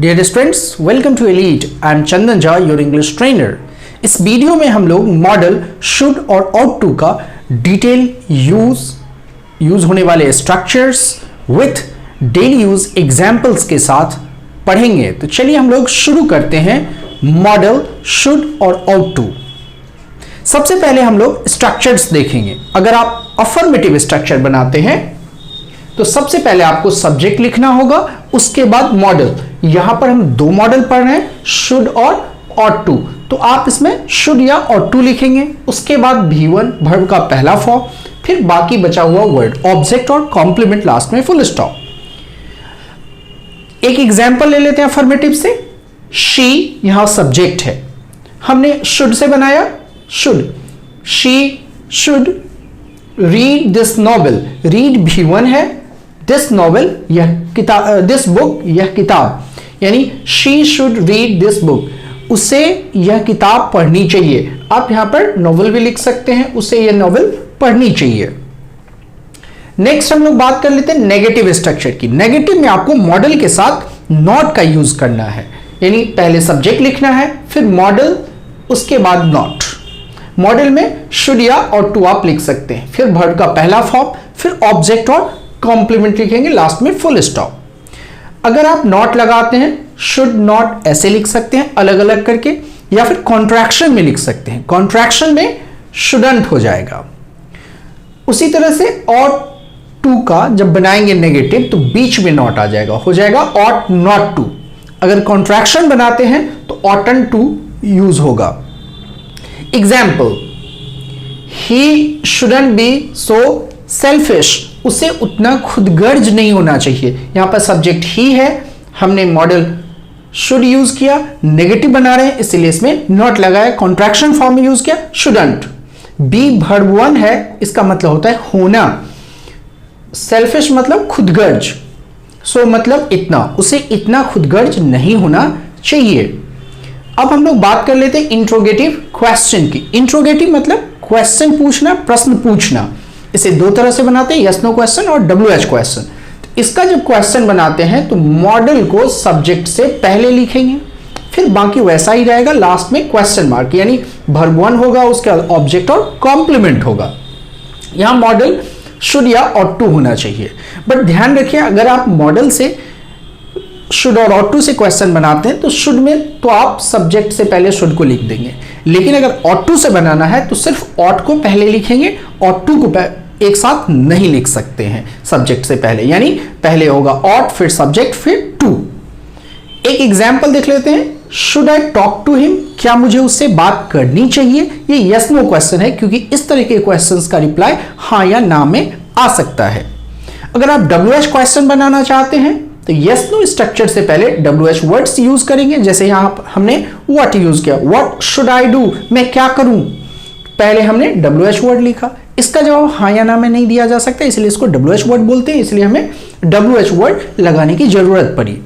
Dear students, welcome to Elite. I am Chandan Jha, your English trainer. इस video में हम लोग मॉडल, शुड और ऑट टू का डिटेल यूज होने वाले structures with daily use examples के साथ पढ़ेंगे। तो चलिए हम लोग शुरू करते हैं मॉडल, शुड और ऑट टू। सबसे पहले हम लोग स्ट्रक्चर्स देखेंगे। अगर आप अफर्मेटिव स्ट्रक्चर बनाते हैं तो सबसे पहले आपको सब्जेक्ट लिखना होगा, उसके बाद मॉडल। यहां पर हम दो मॉडल पढ़ रहे हैं, शुड और ऑट टू। तो आप इसमें शुड या ऑट टू लिखेंगे, उसके बाद V1 वर्ब का पहला फॉर्म, फिर बाकी बचा हुआ वर्ड, ऑब्जेक्ट और कॉम्प्लीमेंट, लास्ट में फुल स्टॉप। एक एग्जाम्पल ले लेते हैं अफर्मेटिव से। शी यहां सब्जेक्ट है, हमने शुड से बनाया should. She should read this novel, read V1 है, दिस नॉवेल यह किताब, दिस बुक यह किताब, यानी she should read this book, उसे यह किताब पढ़नी चाहिए। आप यहां पर नॉवेल भी लिख सकते हैं, उसे यह नॉवेल पढ़नी चाहिए। नेक्स्ट हम लोग बात कर लेते हैं नेगेटिव स्ट्रक्चर की। नेगेटिव में आपको मॉडल के साथ नॉट का यूज करना है, यानी पहले सब्जेक्ट लिखना है, फिर मॉडल, उसके बाद नॉट। मॉडल में शुड या ऑट टू आप लिख सकते हैं, फिर वर्ब का पहला फॉर्म, फिर ऑब्जेक्ट और कॉम्प्लीमेंट लिखेंगे, लास्ट में फुल स्टॉप। अगर आप नॉट लगाते हैं, शुड नॉट ऐसे लिख सकते हैं अलग अलग करके, या फिर कॉन्ट्रैक्शन में लिख सकते हैं। कॉन्ट्रैक्शन में शुडंट हो जाएगा। उसी तरह से ऑट टू का जब बनाएंगे नेगेटिव तो बीच में नॉट आ जाएगा, हो जाएगा ऑट नॉट टू। अगर कॉन्ट्रैक्शन बनाते हैं तो ऑटन टू यूज होगा। Example, he shouldn't be so selfish, उसे उतना खुदगर्ज नहीं होना चाहिए। यहां पर सब्जेक्ट ही है, हमने मॉडल शुड यूज किया, नेगेटिव बना रहे हैं इसलिए इसमें नॉट लगाया, कॉन्ट्रैक्शन फॉर्म में यूज किया शुडंट। बी वर्ब 1 है, इसका मतलब होता है होना। सेल्फिश मतलब खुदगर्ज, सो मतलब इतना, उसे इतना खुदगर्ज नहीं होना चाहिए। अब हम लोग बात कर लेते हैं इंट्रोगेटिव क्वेश्चन की। इंट्रोगेटिव मतलब क्वेश्चन पूछना, प्रश्न पूछना। इसे दो तरह से बनाते हैं, यस नो क्वेश्चन और WH क्वेश्चन। तो इसका जब क्वेश्चन बनाते हैं तो मॉडल को सब्जेक्ट से पहले लिखेंगे, फिर बाकी वैसा ही रहेगा, लास्ट में क्वेश्चन मार्क, यानी वर्ब 1 होगा, उसके बाद ऑब्जेक्ट और कॉम्प्लीमेंट होगा। यहां मॉडल शुड या ऑट टू होना चाहिए। बट ध्यान रखिए, अगर आप मॉडल से शुड और ऑट टू से क्वेश्चन बनाते हैं तो शुड में तो आप सब्जेक्ट से पहले शुड को लिख देंगे, लेकिन अगर ऑट टू से बनाना है तो सिर्फ ऑट को पहले लिखेंगे, ऑट टू को एक साथ नहीं लिख सकते हैं सब्जेक्ट से पहले, यानी पहले होगा ऑट, फिर सब्जेक्ट, फिर टू। एक एग्जाम्पल देख लेते हैं। Should I talk to him, क्या मुझे उससे बात करनी चाहिए? ये यस नो क्वेश्चन है, क्योंकि इस तरह के क्वेश्चंस का रिप्लाई हाँ या ना में आ सकता है। अगर आप WH क्वेश्चन बनाना चाहते हैं तो यस नो स्ट्रक्चर से पहले WH वर्ड्स यूज करेंगे। जैसे यहां हमने व्हाट यूज किया, व्हाट शुड आई डू, मैं क्या करूं, पहले हमने WH वर्ड लिखा। इसका जवाब हाँ या ना में नहीं दिया जा सकता, इसलिए इसको WH वर्ड बोलते हैं, इसलिए हमें WH वर्ड लगाने की जरूरत पड़ी।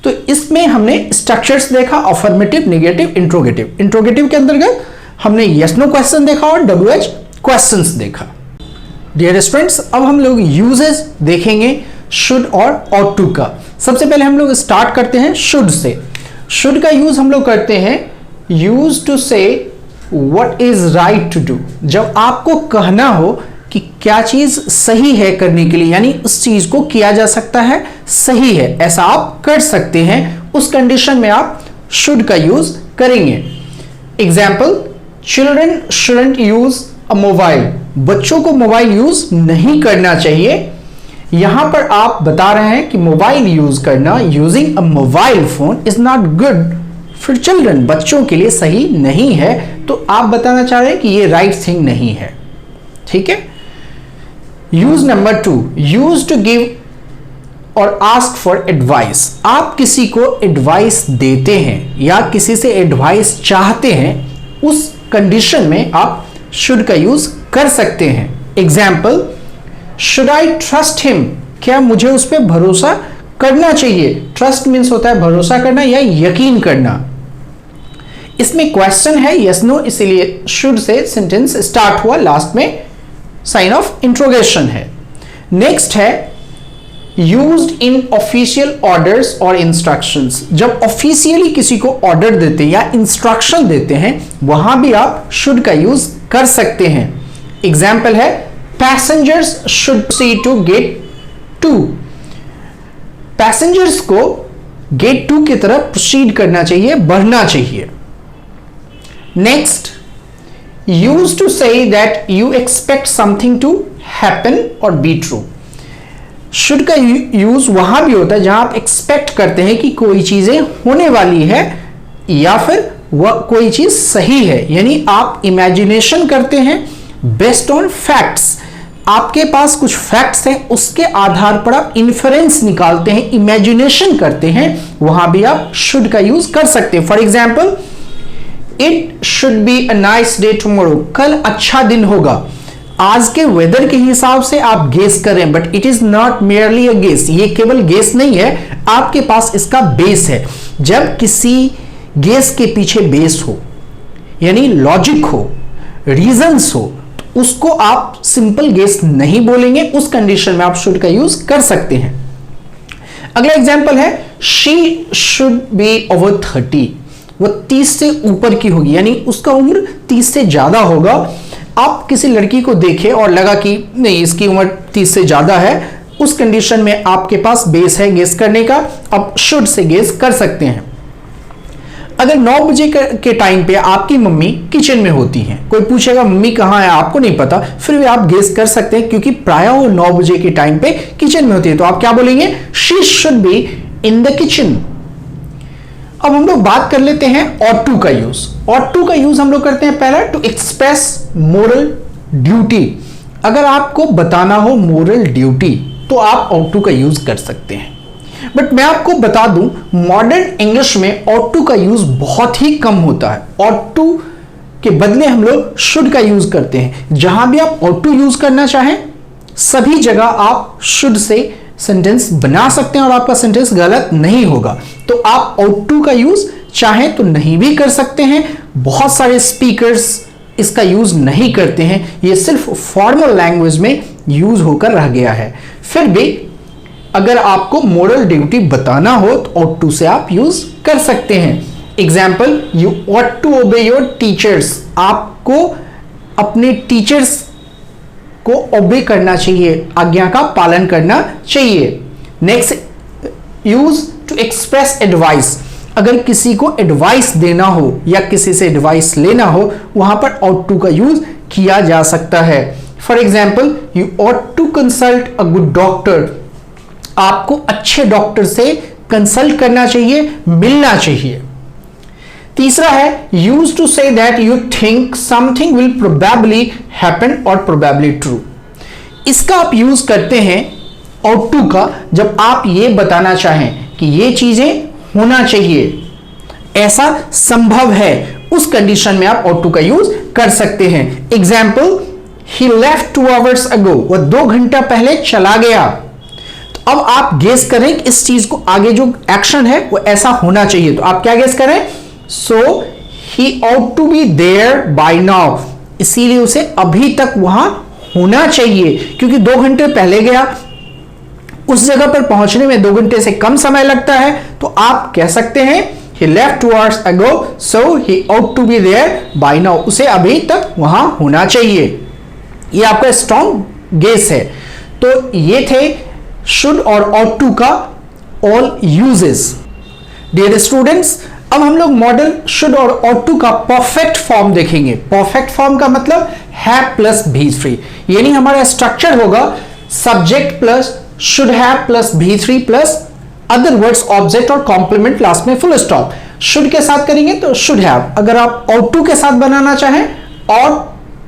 तो इसमें हमने स्ट्रक्चर्स देखा, अफर्मेटिव, नेगेटिव, इंट्रोगेटिव। इंट्रोगेटिव के अंतर्गत हमने यस नो क्वेश्चन देखा और WH क्वेश्चंस देखा। डियर स्टूडेंट्स, अब हम लोग यूजेस देखेंगे शुड और ऑट टू का। सबसे पहले हम लोग स्टार्ट करते हैं शुड से। शुड का यूज हम लोग करते हैं यूज टू से what is right to do. जब आपको कहना हो कि क्या चीज सही है करने के लिए, यानी उस चीज को किया जा सकता है, सही है, ऐसा आप कर सकते हैं, उस कंडीशन में आप शुड का यूज करेंगे। Example, children shouldn't use a mobile, बच्चों को मोबाइल यूज नहीं करना चाहिए। यहां पर आप बता रहे हैं कि मोबाइल यूज करना, using a mobile phone is not good for children, बच्चों के लिए सही नहीं है। तो आप बताना चाह रहे हैं कि ये राइट थिंग नहीं है, ठीक है। Use number 2, use to give और आस्क फॉर एडवाइस। आप किसी को एडवाइस देते हैं या किसी से एडवाइस चाहते हैं, उस कंडीशन में आप शुड का यूज कर सकते हैं। Example, should I trust him, क्या मुझे उस पर भरोसा करना चाहिए? ट्रस्ट मीन्स होता है भरोसा करना या यकीन करना। इसमें क्वेश्चन है यस नो, इसलिए शुड से सेंटेंस स्टार्ट हुआ, लास्ट में साइन ऑफ इंट्रोगेशन है। नेक्स्ट है यूज्ड इन ऑफिशियल ऑर्डर्स और इंस्ट्रक्शंस। जब ऑफिशियली किसी को ऑर्डर देते हैं या इंस्ट्रक्शन देते हैं वहां भी आप शुड का यूज कर सकते हैं। एग्जाम्पल है passengers should see to gate 2। Passengers को गेट 2 की तरफ प्रोसीड करना चाहिए, बढ़ना चाहिए। Next, use to say that you expect something to happen और बी ट्रू। शुड का यूज वहां भी होता है जहां आप एक्सपेक्ट करते हैं कि कोई चीजें होने वाली है या फिर वह कोई चीज सही है, यानी आप इमेजिनेशन करते हैं बेस्ड ऑन फैक्ट्स। आपके पास कुछ फैक्ट्स हैं, उसके आधार पर आप इन्फरेंस निकालते हैं, इमेजिनेशन करते हैं, वहां भी आप शुड का यूज कर सकते हैं। For example, it should be a nice day tomorrow. कल अच्छा दिन होगा। आज के वेदर के हिसाब से आप गेस करें, but it is not merely a guess. ये केवल गेस नहीं है, आपके पास इसका बेस है। जब किसी गेस के पीछे बेस हो, यानी लॉजिक हो, रीजंस हो, तो उसको आप सिंपल गेस नहीं बोलेंगे। उस कंडीशन में आप शुड का यूज कर सकते हैं। अगला एग्जाम्पल है शी शुड बी ओवर 30। वो 30 से ऊपर की होगी, यानी उसका उम्र 30 से ज्यादा होगा। आप किसी लड़की को देखें और लगा कि नहीं इसकी उम्र 30 से ज्यादा है, उस कंडीशन में आपके पास बेस है गेस करने का, आप शुड से गेस कर सकते हैं। अगर 9 बजे के टाइम पे आपकी मम्मी किचन में होती हैं, कोई पूछेगा मम्मी कहाँ है, आपको नहीं पता, फिर भी आप गेस कर सकते हैं क्योंकि प्राय वो 9 बजे के टाइम पे किचन में होती है। तो आप क्या बोलेंगे? She should be in the kitchen. अब हम लोग बात कर लेते हैं ought to का यूज। ought to का यूज हम लोग करते हैं पहला टू एक्सप्रेस मोरल ड्यूटी। अगर आपको बताना हो मोरल ड्यूटी तो आप ought to का यूज कर सकते हैं। बट मैं आपको बता दूं मॉडर्न इंग्लिश में ought to का यूज बहुत ही कम होता है। ought to के बदले हम लोग should का यूज करते हैं। जहां भी आप ought to यूज करना चाहें सभी जगह आप should से सेंटेंस बना सकते हैं और आपका सेंटेंस गलत नहीं होगा। तो आप ought to का यूज चाहें तो नहीं भी कर सकते हैं। बहुत सारे स्पीकर्स इसका यूज नहीं करते हैं, ये सिर्फ फॉर्मल लैंग्वेज में यूज होकर रह गया है। फिर भी अगर आपको मोरल ड्यूटी बताना हो तो ought to से आप यूज कर सकते हैं। Example, you ought to obey your teachers। आपको अपने टीचर्स को ओबे करना चाहिए, आज्ञा का पालन करना चाहिए। Next, use to express advice. अगर किसी को एडवाइस देना हो या किसी से एडवाइस लेना हो वहां पर ought to का यूज किया जा सकता है। For example, you ought to consult a good doctor. आपको अच्छे डॉक्टर से कंसल्ट करना चाहिए, मिलना चाहिए। तीसरा है use to say that you think something will probably happen और प्रोबेबली ट्रू। इसका आप यूज करते हैं ought to का जब आप ये बताना चाहें कि ये चीजें होना चाहिए, ऐसा संभव है, उस कंडीशन में आप ought to का यूज कर सकते हैं। एग्जाम्पल, ही लेफ्ट 2 hours ago। वह 2 घंटा पहले चला गया। तो अब आप गेस करें कि इस चीज को आगे जो एक्शन है वो ऐसा होना चाहिए। तो आप क्या गेस करें? So he ought to be there by now। इसीलिए उसे अभी तक वहां होना चाहिए क्योंकि 2 घंटे पहले गया। उस जगह पर पहुंचने में 2 घंटे से कम समय लगता है, तो आप कह सकते हैं he left 2 hours ago, so he ought to be there by now। उसे अभी तक वहां होना चाहिए। ये आपका स्ट्रॉन्ग गेस है। तो ये थे should और ought to का all uses। डियर स्टूडेंट्स, अब हम लोग मॉडल शुड और ought to का परफेक्ट फॉर्म देखेंगे। परफेक्ट फॉर्म का मतलब हैव प्लस बी थ्री, यानी हमारा स्ट्रक्चर होगा subject plus should have plus be three plus other words object और कॉम्प्लीमेंट लास्ट में फुल स्टॉप। शुड के साथ करेंगे तो शुड हैव। अगर आप ought to के साथ बनाना चाहें ought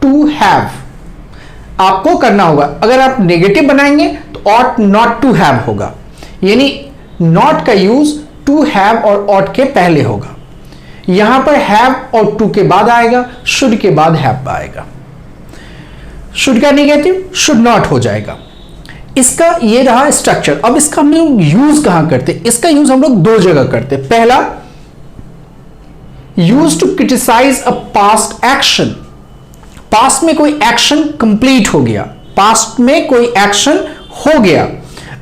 to have आपको करना होगा। अगर आप नेगेटिव बनाएंगे तो ought not to have होगा, यानी not का यूज टू हैव और ought के पहले होगा। यहां पर हैव और टू के बाद आएगा, शुड के बाद हैव आएगा। शुड का नेगेटिव शुड नॉट हो जाएगा। इसका ये रहा स्ट्रक्चर। अब इसका हम लोग यूज कहां करते? इसका यूज हम लोग 2 जगह करते। पहला, use to criticise a past action. Past में कोई एक्शन कंप्लीट हो गया, पास्ट में कोई एक्शन हो गया।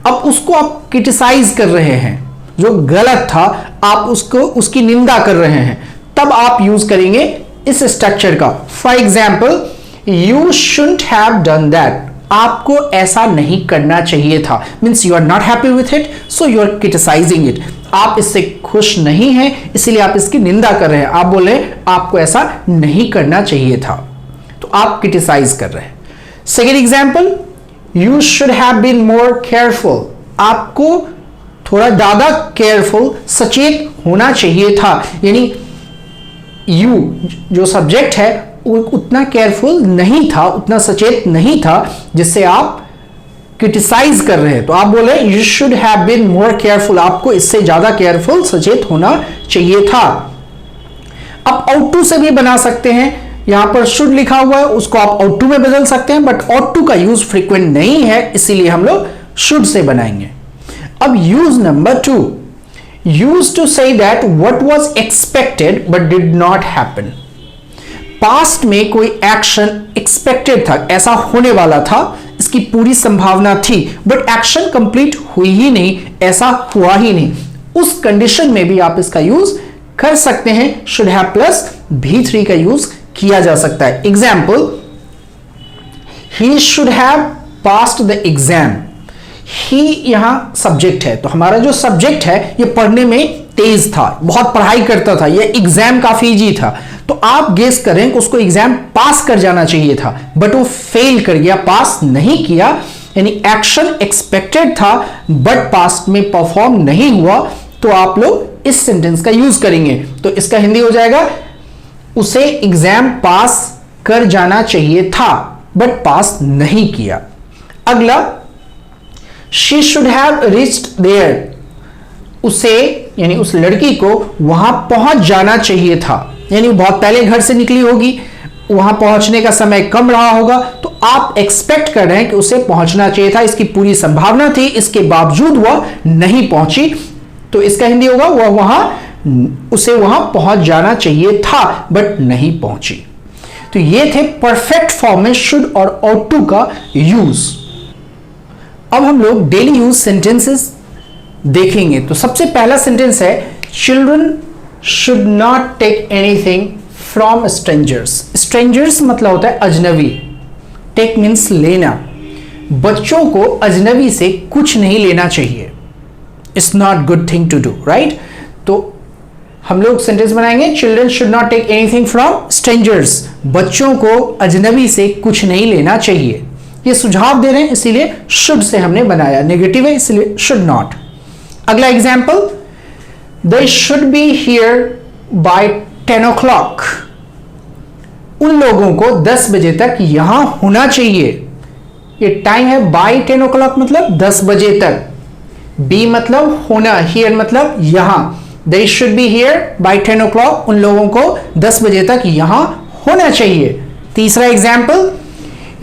अब उसको आप क्रिटिसाइज कर रहे हैं, जो गलत था आप उसको उसकी निंदा कर रहे हैं, तब आप यूज करेंगे इस स्ट्रक्चर का। For example, you shouldn't have done that, आपको ऐसा नहीं करना चाहिए था, means you are not happy with it, so you are criticising it. आप इससे खुश नहीं हैं, इसलिए आप इसकी निंदा कर रहे हैं। आप बोले आपको ऐसा नहीं करना चाहिए था, तो आप क्रिटिसाइज कर रहे हैं। Second example, you should have been more careful, आपको थोड़ा ज्यादा केयरफुल, सचेत होना चाहिए था। यानी यू जो सब्जेक्ट है उतना केयरफुल नहीं था, उतना सचेत नहीं था, जिससे आप क्रिटिसाइज कर रहे हैं। तो आप बोले you should have been more careful, आपको इससे ज्यादा केयरफुल, सचेत होना चाहिए था। अब ought to से भी बना सकते हैं, यहां पर शुड लिखा हुआ है, उसको आप ought to में बदल सकते हैं, बट ought to का यूज फ्रीक्वेंट नहीं है, इसीलिए हम लोग शुड से बनाएंगे। अब use number 2, use to say that what was expected but did not happen. Past में कोई एक्शन एक्सपेक्टेड था, ऐसा होने वाला था, इसकी पूरी संभावना थी, बट एक्शन कंप्लीट हुई ही नहीं, ऐसा हुआ ही नहीं। उस कंडीशन में भी आप इसका यूज कर सकते हैं। शुड हैव प्लस भी3 का यूज किया जा सकता है। Example, he should have passed the exam. He यहां सब्जेक्ट है, तो हमारा जो सब्जेक्ट है ये पढ़ने में तेज था, बहुत पढ़ाई करता था, ये एग्जाम काफी इजी था, तो आप गेस करें कि उसको एग्जाम पास कर जाना चाहिए था, बट वो फेल कर गया, पास नहीं किया। यानी एक्शन एक्सपेक्टेड था बट पास्ट में परफॉर्म नहीं हुआ, तो आप लोग इस सेंटेंस का यूज करेंगे। तो इसका हिंदी हो जाएगा, उसे एग्जाम पास कर जाना चाहिए था बट पास नहीं किया। अगला, she should have reached there, उसे यानी उस लड़की को वहां पहुंच जाना चाहिए था, यानी बहुत पहले घर से निकली होगी, वहां पहुंचने का समय कम रहा होगा, तो आप एक्सपेक्ट कर रहे हैं कि उसे पहुंचना चाहिए था, इसकी पूरी संभावना थी, इसके बावजूद वह नहीं पहुंची, तो इसका हिंदी होगा उसे वहां पहुंच जाना चाहिए था बट नहीं पहुंची। तो ये थे परफेक्ट फॉर्म में शुड और ought to का यूज। अब हम लोग डेली यूज सेंटेंसेस देखेंगे। तो सबसे पहला सेंटेंस है, children should not take anything from strangers. Strangers मतलब होता है अजनबी, टेक मीन्स लेना। बच्चों को अजनबी से कुछ नहीं लेना चाहिए, it's not good thing to do, right. तो हम लोग सेंटेंस बनाएंगे, children should not take anything from strangers, बच्चों को अजनबी से कुछ नहीं लेना चाहिए। ये सुझाव दे रहे हैं, इसीलिए शुड से हमने बनाया, नेगेटिव है इसलिए शुड नॉट। अगला example, they should be here bye 10 o'clock, उन लोगों को 10 बजे तक यहां होना चाहिए। ये टाइम है, बाय 10 o'clock मतलब 10 बजे तक, बी मतलब होना, हियर मतलब यहां। They should be here bye 10 o'clock, उन लोगों को 10 बजे तक यहां होना चाहिए। तीसरा example,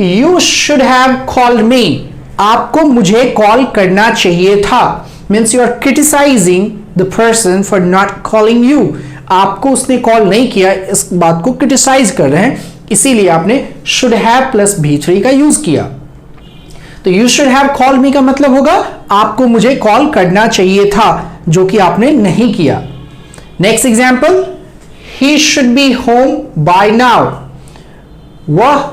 you should have called me, आपको मुझे कॉल करना चाहिए था, means you are criticising the person for not calling you, आपको उसने कॉल नहीं किया, इस बात को क्रिटिसाइज कर रहे हैं, इसीलिए आपने शुड हैव प्लस भी3 का यूज किया। तो यू शुड हैव कॉल्ड मी का मतलब होगा आपको मुझे कॉल करना चाहिए था, जो कि आपने नहीं किया। Next example, he should be home by now, वह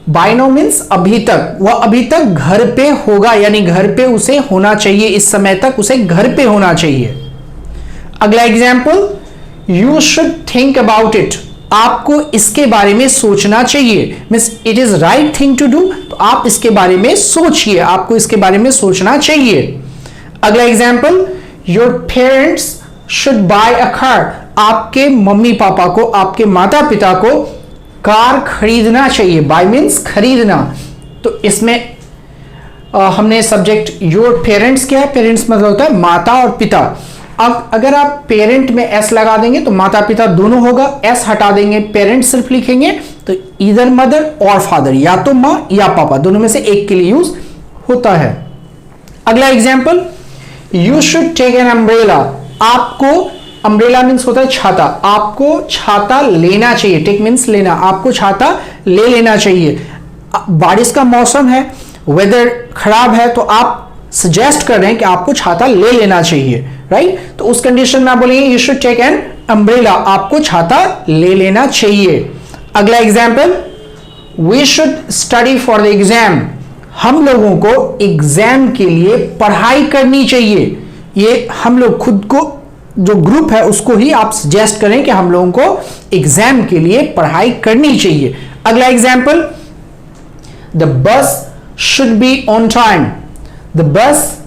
बाय नाउ मीन्स अभी तक, वह अभी तक घर पे होगा, यानी घर पे उसे होना चाहिए, इस समय तक उसे घर पे होना चाहिए। अगला example, you should think about it, आपको इसके बारे में सोचना चाहिए, means it is right thing to do, तो आप इसके बारे में सोचिए, आपको इसके बारे में सोचना चाहिए। अगला example, your parents should buy a car, आपके मम्मी पापा को, आपके माता पिता को कार खरीदना चाहिए, बाय मीन्स खरीदना। तो इसमें हमने सब्जेक्ट योर पेरेंट्स क्या है, पेरेंट्स मतलब होता है माता और पिता। अब अगर आप पेरेंट में एस लगा देंगे तो माता पिता दोनों होगा, एस हटा देंगे, पेरेंट सिर्फ लिखेंगे, तो इधर मदर और फादर, या तो मां या पापा, दोनों में से एक के लिए यूज होता है। अगला example, you should take an umbrella, आपको, अम्ब्रेला मीन्स होता है छाता, आपको छाता लेना चाहिए, टेक मीन्स लेना, आपको छाता ले लेना चाहिए। बारिश का मौसम है, वेदर खराब है तो आप सजेस्ट कर रहे हैं कि आपको छाता ले लेना चाहिए, राइट? तो उस कंडीशन में आप बोलेंगे you should take an umbrella, आपको छाता ले लेना चाहिए। अगला example, we should study for the exam, हम लोगों को एग्जाम के लिए पढ़ाई करनी चाहिए। ये हम लोग खुद को, जो ग्रुप है उसको ही आप सजेस्ट करें कि हम लोगों को एग्जाम के लिए पढ़ाई करनी चाहिए। अगला example, the bus should be on time, the bus,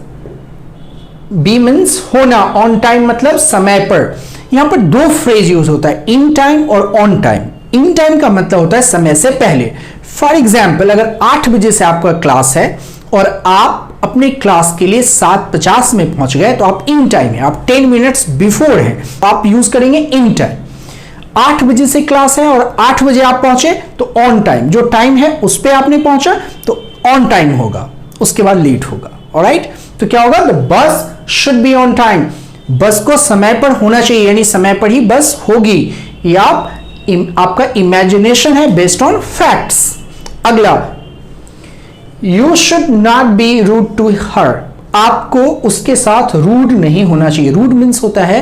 be means होना, ऑन टाइम मतलब समय पर। यहां पर दो फ्रेज यूज होता है, इन टाइम और ऑन टाइम। इन टाइम का मतलब होता है समय से पहले। फॉर एग्जाम्पल, अगर 8 बजे से आपका क्लास है और आप अपने क्लास के लिए 7:50 में पहुंच गए तो आप इन टाइम है, आप 10 मिनट्स बिफोर हैं, आप यूज करेंगे इन टाइम। 8 बजे से क्लास है और 8 बजे आप पहुंचे तो ऑन टाइम, जो टाइम है उस पर आपने पहुंचा तो ऑन टाइम होगा, उसके बाद लेट होगा। ऑलराइट, तो क्या होगा, the bus should be on time, बस को समय पर होना चाहिए, यानी समय पर ही बस होगी। ये आपका इमेजिनेशन है बेस्ड ऑन फैक्ट्स। अगला, you should not be rude to her, आपको उसके साथ रूड नहीं होना चाहिए। रूड मीन्स होता है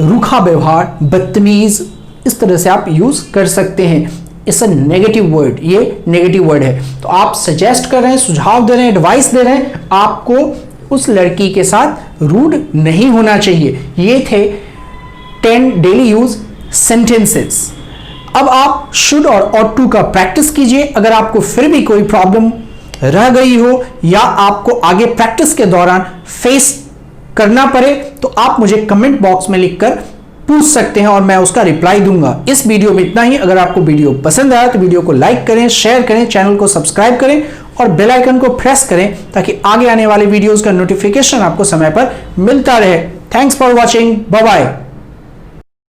रूखा व्यवहार, बदतमीज, इस तरह से आप यूज कर सकते हैं। इट्स अ नेगेटिव वर्ड, ये नेगेटिव वर्ड है। तो आप सजेस्ट कर रहे हैं, सुझाव दे रहे हैं, एडवाइस दे रहे हैं, आपको उस लड़की के साथ रूड नहीं होना चाहिए। ये थे 10 डेली यूज सेंटेंसेस। अब आप शुड और ऑट टू का प्रैक्टिस कीजिए। अगर आपको फिर भी कोई प्रॉब्लम रह गई हो या आपको आगे प्रैक्टिस के दौरान फेस करना पड़े तो आप मुझे कमेंट बॉक्स में लिखकर पूछ सकते हैं और मैं उसका रिप्लाई दूंगा। इस वीडियो में इतना ही। अगर आपको वीडियो पसंद आया तो वीडियो को लाइक करें, शेयर करें, चैनल को सब्सक्राइब करें और बेल आइकन को प्रेस करें ताकि आगे आने वाले वीडियोस का नोटिफिकेशन आपको समय पर मिलता रहे। Thanks for watching, bye bye.